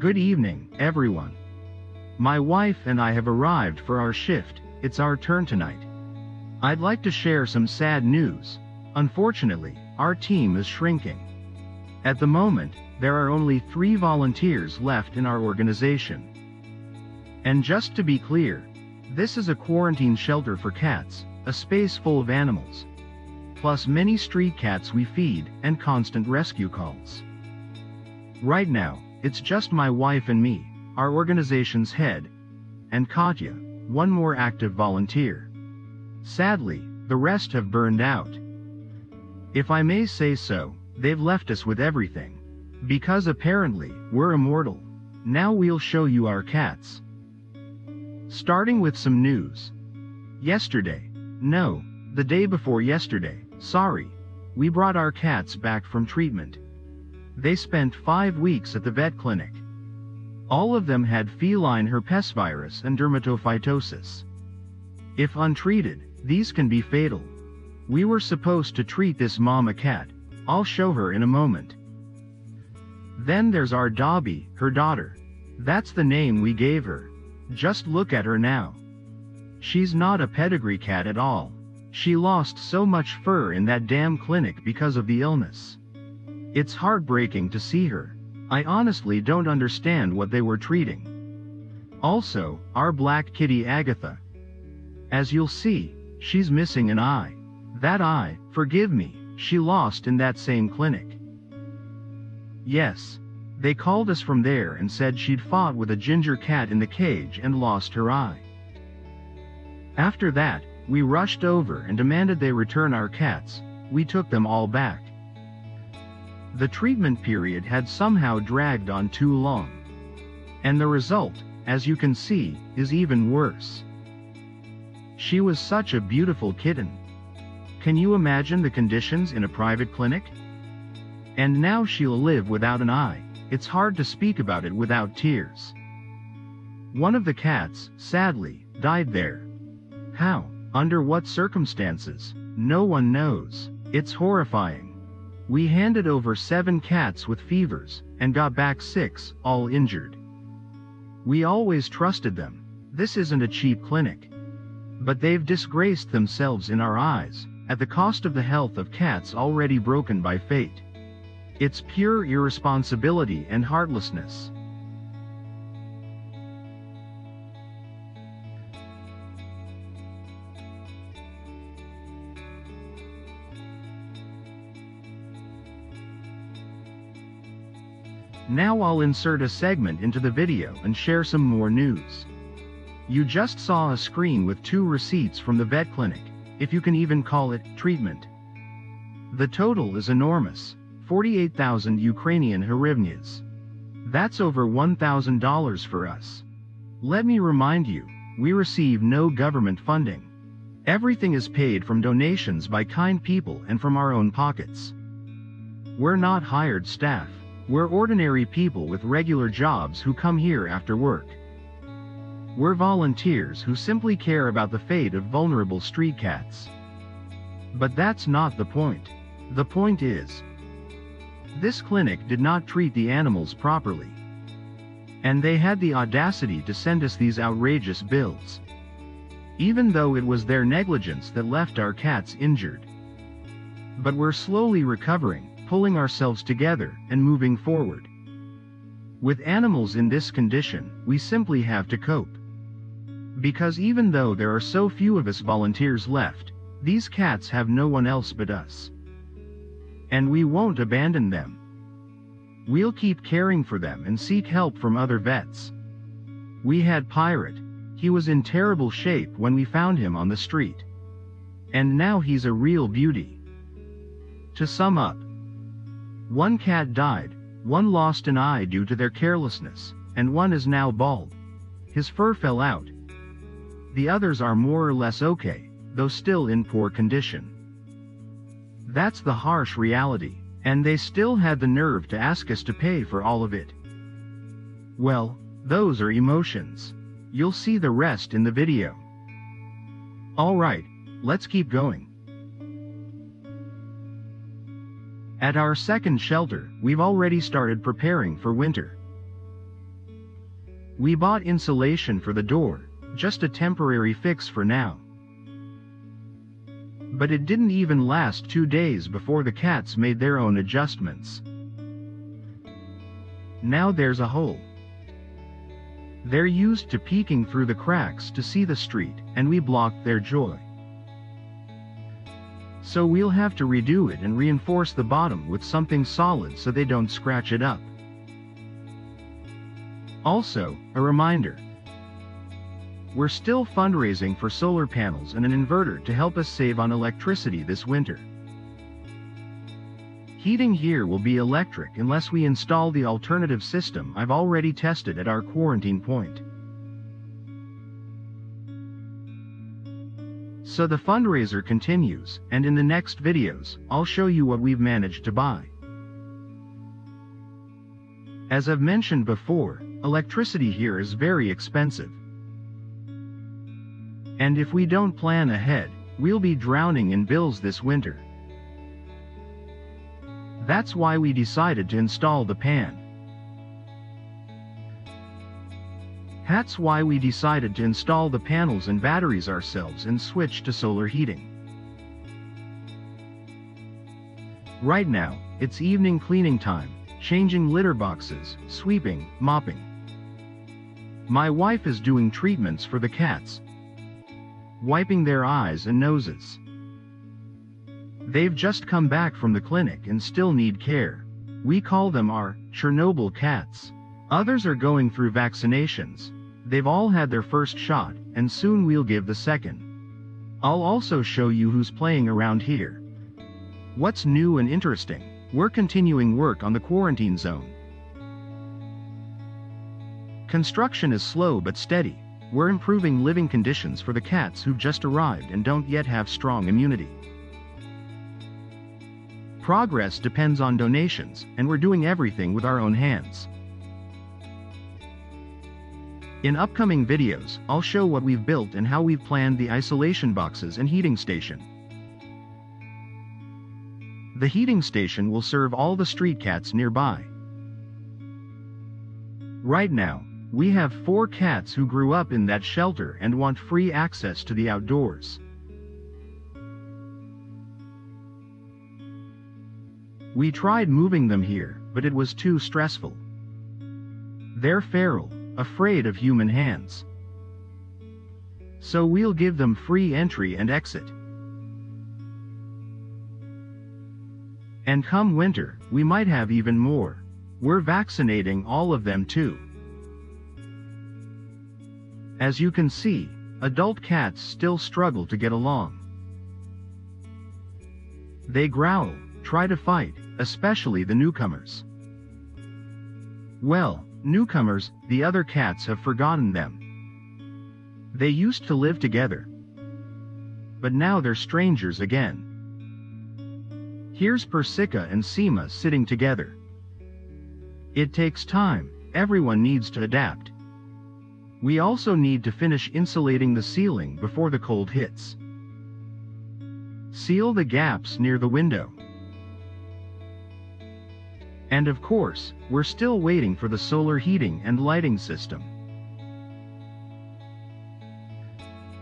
Good evening, everyone. My wife and I have arrived for our shift. It's our turn tonight. I'd like to share some sad news. Unfortunately, our team is shrinking. At the moment, there are only 3 volunteers left in our organization. And just to be clear, this is a quarantine shelter for cats, a space full of animals, plus many street cats we feed, and constant rescue calls. Right now, it's just my wife and me, our organization's head, and Katya, one more active volunteer. Sadly, the rest have burned out. If I may say so, they've left us with everything. Because apparently, we're immortal. Now we'll show you our cats. Starting with some news. Yesterday, no, the day before yesterday, sorry, we brought our cats back from treatment. They spent 5 weeks at the vet clinic. All of them had feline herpesvirus and dermatophytosis. If untreated, these can be fatal. We were supposed to treat this mama cat. I'll show her in a moment. Then there's our Dobby, her daughter. That's the name we gave her. Just look at her now. She's not a pedigree cat at all. She lost so much fur in that damn clinic because of the illness. It's heartbreaking to see her. I honestly don't understand what they were treating. Also, our black kitty Agatha. As you'll see, she's missing an eye. That eye, forgive me, she lost in that same clinic. Yes, they called us from there and said she'd fought with a ginger cat in the cage and lost her eye. After that, we rushed over and demanded they return our cats. We took them all back. The treatment period had somehow dragged on too long. And the result, as you can see, is even worse. She was such a beautiful kitten. Can you imagine the conditions in a private clinic? And now she'll live without an eye. It's hard to speak about it without tears. One of the cats, sadly, died there. How? Under what circumstances? No one knows. It's horrifying. We handed over 7 cats with fevers, and got back 6, all injured. We always trusted them. This isn't a cheap clinic. But they've disgraced themselves in our eyes, at the cost of the health of cats already broken by fate. It's pure irresponsibility and heartlessness. Now I'll insert a segment into the video and share some more news. You just saw a screen with 2 receipts from the vet clinic, if you can even call it treatment. The total is enormous, 48,000 Ukrainian hryvnias. That's over $1,000 for us. Let me remind you, we receive no government funding. Everything is paid from donations by kind people and from our own pockets. We're not hired staff. We're ordinary people with regular jobs who come here after work. We're volunteers who simply care about the fate of vulnerable street cats. But that's not the point. The point is, this clinic did not treat the animals properly. And they had the audacity to send us these outrageous bills. Even though it was their negligence that left our cats injured. But we're slowly recovering, pulling ourselves together, and moving forward. With animals in this condition, we simply have to cope. Because even though there are so few of us volunteers left, these cats have no one else but us. And we won't abandon them. We'll keep caring for them and seek help from other vets. We had Pirate. He was in terrible shape when we found him on the street. And now he's a real beauty. To sum up, 1 cat died, 1 lost an eye due to their carelessness, and 1 is now bald. His fur fell out. The others are more or less okay, though still in poor condition. That's the harsh reality, and they still had the nerve to ask us to pay for all of it. Well, those are emotions. You'll see the rest in the video. Alright, let's keep going. At our second shelter, we've already started preparing for winter. We bought insulation for the door, just a temporary fix for now. But it didn't even last 2 days before the cats made their own adjustments. Now there's a hole. They're used to peeking through the cracks to see the street, and we blocked their joy. So we'll have to redo it and reinforce the bottom with something solid so they don't scratch it up. Also, a reminder. We're still fundraising for solar panels and an inverter to help us save on electricity this winter. Heating here will be electric unless we install the alternative system I've already tested at our quarantine point. So the fundraiser continues, and in the next videos, I'll show you what we've managed to buy. As I've mentioned before, electricity here is very expensive. And if we don't plan ahead, we'll be drowning in bills this winter. That's why we decided to install the pan. That's why we decided to install the panels and batteries ourselves and switch to solar heating. Right now, it's evening cleaning time, changing litter boxes, sweeping, mopping. My wife is doing treatments for the cats, wiping their eyes and noses. They've just come back from the clinic and still need care. We call them our Chernobyl cats. Others are going through vaccinations. They've all had their first shot, and soon we'll give the second. I'll also show you who's playing around here. What's new and interesting? We're continuing work on the quarantine zone. Construction is slow but steady. We're improving living conditions for the cats who've just arrived and don't yet have strong immunity. Progress depends on donations, and we're doing everything with our own hands. In upcoming videos, I'll show what we've built and how we've planned the isolation boxes and heating station. The heating station will serve all the street cats nearby. Right now, we have 4 cats who grew up in that shelter and want free access to the outdoors. We tried moving them here, but it was too stressful. They're feral, afraid of human hands. So we'll give them free entry and exit. And come winter, we might have even more. We're vaccinating all of them too. As you can see, adult cats still struggle to get along. They growl, try to fight, especially the newcomers. Well, newcomers, the other cats have forgotten them. They used to live together. But now they're strangers again. Here's Persica and Seema sitting together. It takes time, everyone needs to adapt. We also need to finish insulating the ceiling before the cold hits. Seal the gaps near the window. And of course, we're still waiting for the solar heating and lighting system.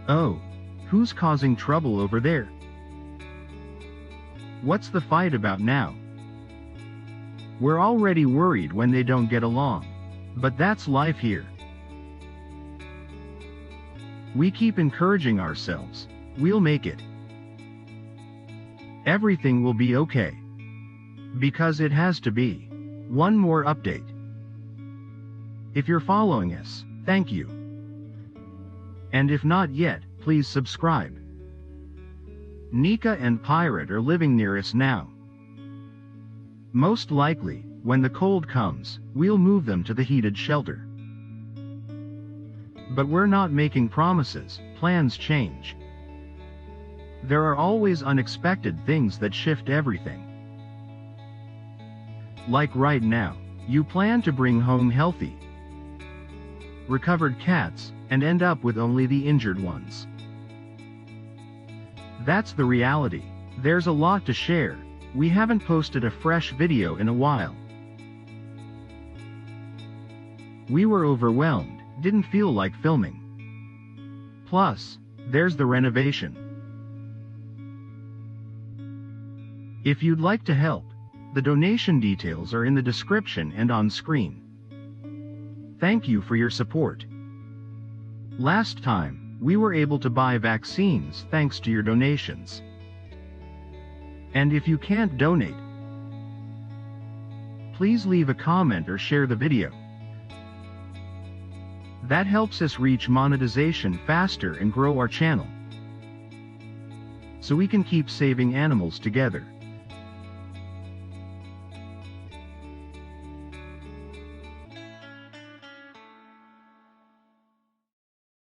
Oh, who's causing trouble over there? What's the fight about now? We're already worried when they don't get along. But that's life here. We keep encouraging ourselves. We'll make it. Everything will be okay. Because it has to be. One more update. If you're following us, thank you. And if not yet, please subscribe. Nika and Pirate are living near us now. Most likely, when the cold comes, we'll move them to the heated shelter. But we're not making promises, plans change. There are always unexpected things that shift everything. Like right now, you plan to bring home healthy, recovered cats, and end up with only the injured ones. That's the reality. There's a lot to share. We haven't posted a fresh video in a while. We were overwhelmed, didn't feel like filming. Plus, there's the renovation. If you'd like to help, the donation details are in the description and on screen. Thank you for your support. Last time, we were able to buy vaccines thanks to your donations. And if you can't donate, please leave a comment or share the video. That helps us reach monetization faster and grow our channel, so we can keep saving animals together.